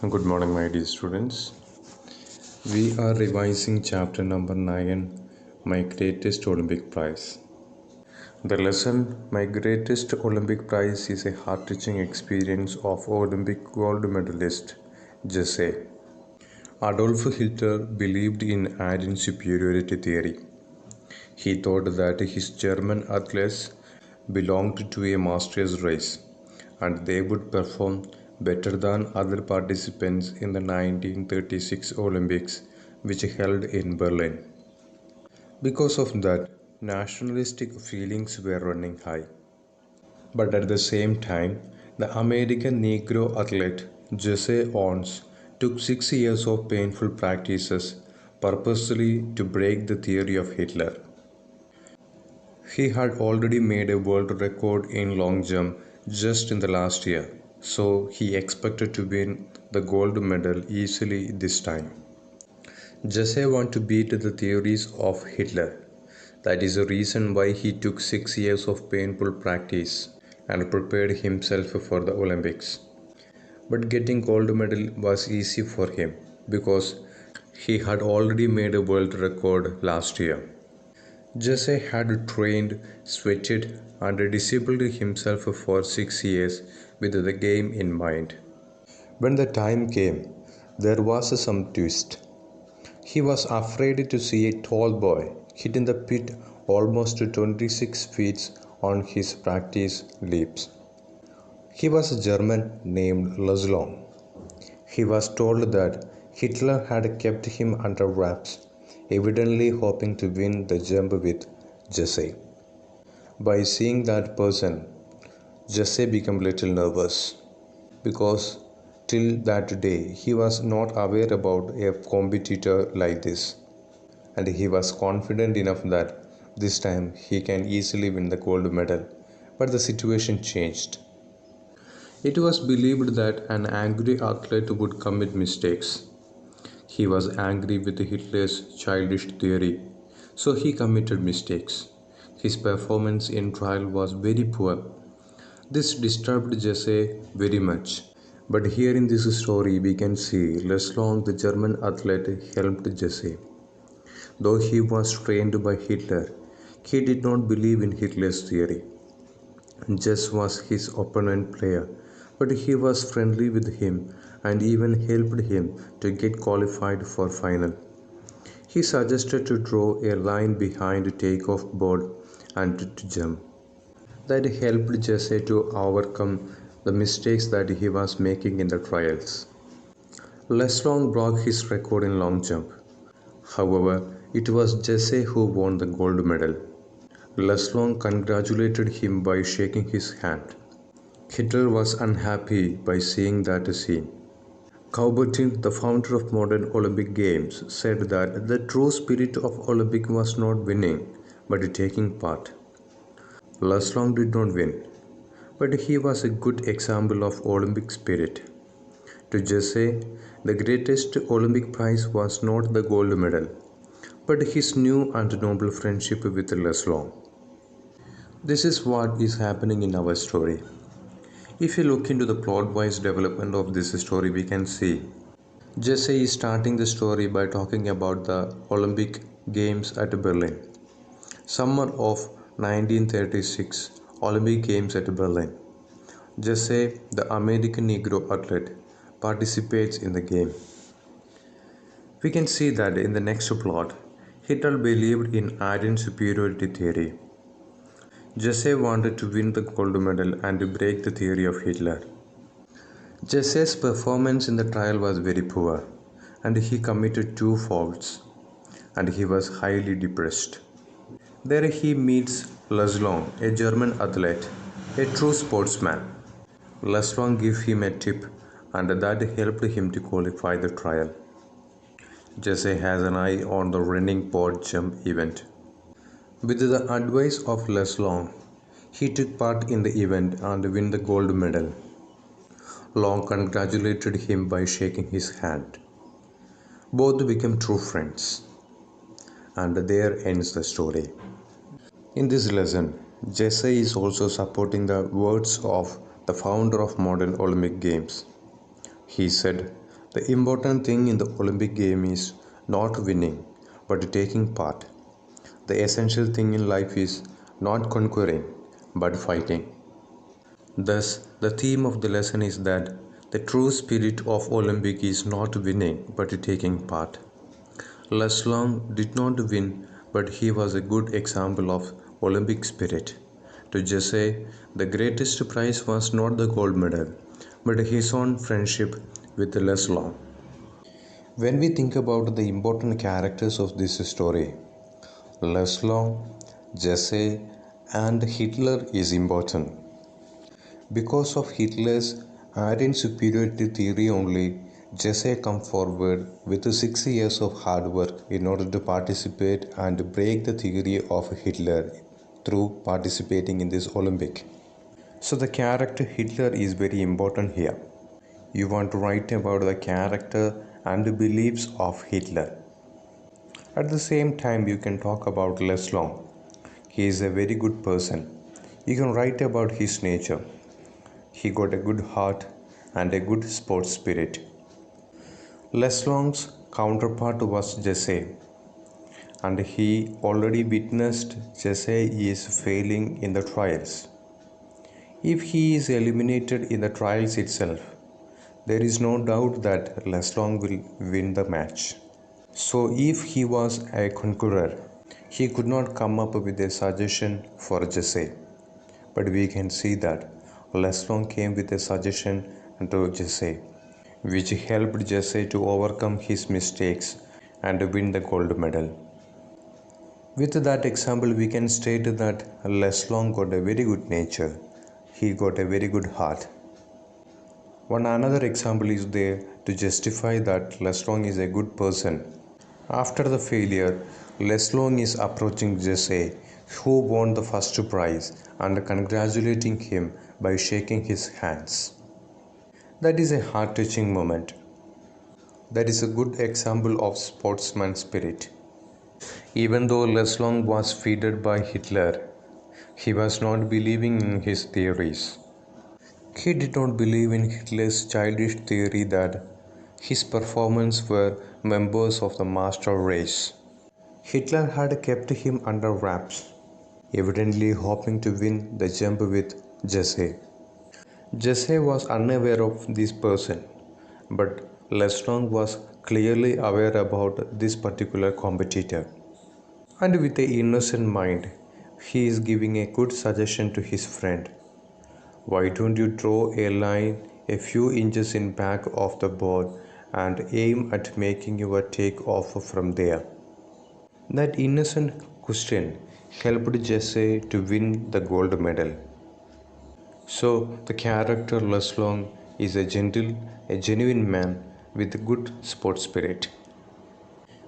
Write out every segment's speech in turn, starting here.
Good morning, my dear students. We are revising chapter number 9, My Greatest Olympic Prize. The lesson, My Greatest Olympic Prize, is a heart-touching experience of Olympic gold medalist Jesse. Adolf Hitler believed in Aryan superiority theory. He thought that his German athletes belonged to a master's race and they would perform better than other participants in the 1936 Olympics, which held in Berlin. Because of that, nationalistic feelings were running high. But at the same time, the American Negro athlete Jesse Owens took 6 years of painful practices purposely to break the theory of Hitler. He had already made a world record in long jump just in the last year, so he expected to win the gold medal easily this time. Jesse wanted to beat the theories of Hitler. That is the reason why he took 6 years of painful practice and prepared himself for the Olympics. But getting gold medal was easy for him because he had already made a world record last year. Jesse had trained, sweated, and disciplined himself for 6 years with the game in mind. When the time came, there was some twist. He was afraid to see a tall boy hit in the pit almost 26 feet on his practice leaps. He was a German named Laszlo. He was told that Hitler had kept him under wraps, evidently hoping to win the jump with Jesse. By seeing that person, Jesse became a little nervous because till that day he was not aware about a competitor like this, and he was confident enough that this time he can easily win the gold medal. But the situation changed. It was believed that an angry athlete would commit mistakes. He was angry with Hitler's childish theory, so he committed mistakes. His performance in trial was very poor. This disturbed Jesse very much. But here in this story, we can see Leslong, the German athlete, helped Jesse. Though he was trained by Hitler, he did not believe in Hitler's theory. Jess was his opponent player, but he was friendly with him and even helped him to get qualified for final. He suggested to draw a line behind the takeoff board and to jump. That helped Jesse to overcome the mistakes that he was making in the trials. Leslong broke his record in long jump. However, it was Jesse who won the gold medal. Leslong congratulated him by shaking his hand. Hitler was unhappy by seeing that scene. Coubertin, the founder of modern Olympic Games, said that the true spirit of Olympic was not winning, but taking part. Leslong did not win, but he was a good example of Olympic spirit. To Jesse, the greatest Olympic prize was not the gold medal, but his new and noble friendship with Leslong. This is what is happening in our story. If you look into the plot-wise development of this story, we can see Jesse is starting the story by talking about the Olympic Games at Berlin. Summer of 1936 Olympic Games at Berlin. Jesse, the American Negro athlete, participates in the game. We can see that in the next plot, Hitler believed in Aryan superiority theory. Jesse wanted to win the gold medal and break the theory of Hitler. Jesse's performance in the trial was very poor, and he committed two faults, and he was highly depressed. There he meets Leslong, a German athlete, a true sportsman. Leslong gave him a tip, and that helped him to qualify the trial. Jesse has an eye on the running pod jump event. With the advice of Leslong, he took part in the event and won the gold medal. Long congratulated him by shaking his hand. Both became true friends. And there ends the story. In this lesson, Jesse is also supporting the words of the founder of modern Olympic Games. He said, The important thing in the Olympic game is not winning, but taking part. The essential thing in life is not conquering, but fighting. Thus, the theme of the lesson is that the true spirit of Olympic is not winning, but taking part. Leslong did not win, but he was a good example of Olympic spirit. To Jesse, the greatest prize was not the gold medal, but his own friendship with Leslong. When we think about the important characters of this story, Leslong, Jesse, and Hitler is important. Because of Hitler's ardent superiority theory only, Jesse come forward with 6 years of hard work in order to participate and break the theory of Hitler through participating in this Olympic. So the character Hitler is very important here. You want to write about the character and the beliefs of Hitler. At the same time, you can talk about Leslong. He is a very good person. You can write about his nature. He got a good heart and a good sports spirit. Leslong's counterpart was Jesse, and he already witnessed Jesse is failing in the trials. If he is eliminated in the trials itself, there is no doubt that Leslong will win the match. So if he was a conqueror, he could not come up with a suggestion for Jesse. But we can see that Leslong came with a suggestion to Jesse, which helped Jesse to overcome his mistakes and win the gold medal. With that example, we can state that Leslong got a very good nature. He got a very good heart. One another example is there to justify that Leslong is a good person. After the failure, Leslong is approaching Jesse, who won the first prize, and congratulating him by shaking his hands. That is a heart-touching moment. That is a good example of sportsman spirit. Even though Leslong was feared by Hitler, he was not believing in his theories. He did not believe in Hitler's childish theory that his performers were members of the master race. Hitler had kept him under wraps, evidently hoping to win the jump with Jesse. Jesse was unaware of this person, but Leslong was clearly aware about this particular competitor. And with an innocent mind, he is giving a good suggestion to his friend. Why don't you draw a line a few inches in back of the board and aim at making your take off from there? That innocent question helped Jesse to win the gold medal. So the character Leslong is a gentle, a genuine man with a good sports spirit.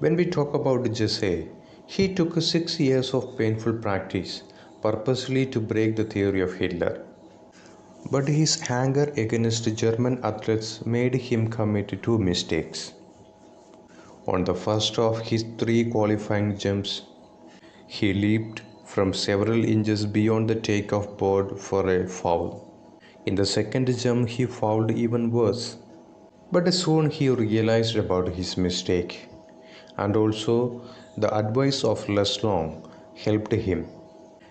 When we talk about Jesse, he took 6 years of painful practice purposely to break the theory of Hitler. But his anger against German athletes made him commit two mistakes. On the first of his three qualifying jumps, he leaped from several inches beyond the takeoff board for a foul. In the second jump, he fouled even worse. But soon he realized about his mistake, and also the advice of Leslong helped him.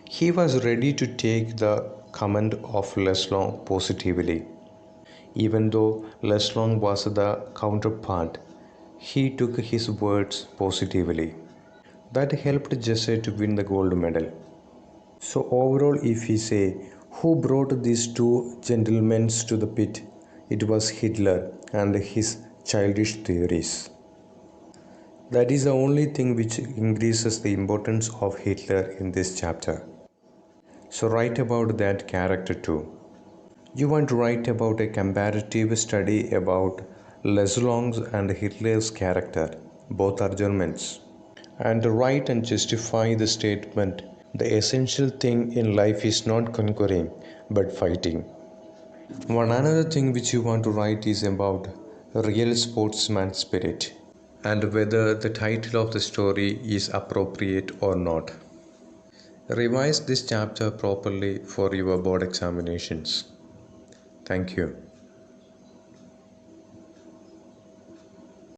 He was ready to take the comment of Leslong positively. Even though Leslong was the counterpart, he took his words positively. That helped Jesse to win the gold medal. So overall, if we say who brought these two gentlemen to the pit, it was Hitler and his childish theories. That is the only thing which increases the importance of Hitler in this chapter. So write about that character too. You want to write about a comparative study about Leslong's and Hitler's character. Both are Germans. And write and justify the statement, the essential thing in life is not conquering but fighting. One another thing which you want to write is about real sportsman spirit and whether the title of the story is appropriate or not. Revise this chapter properly for your board examinations. Thank you.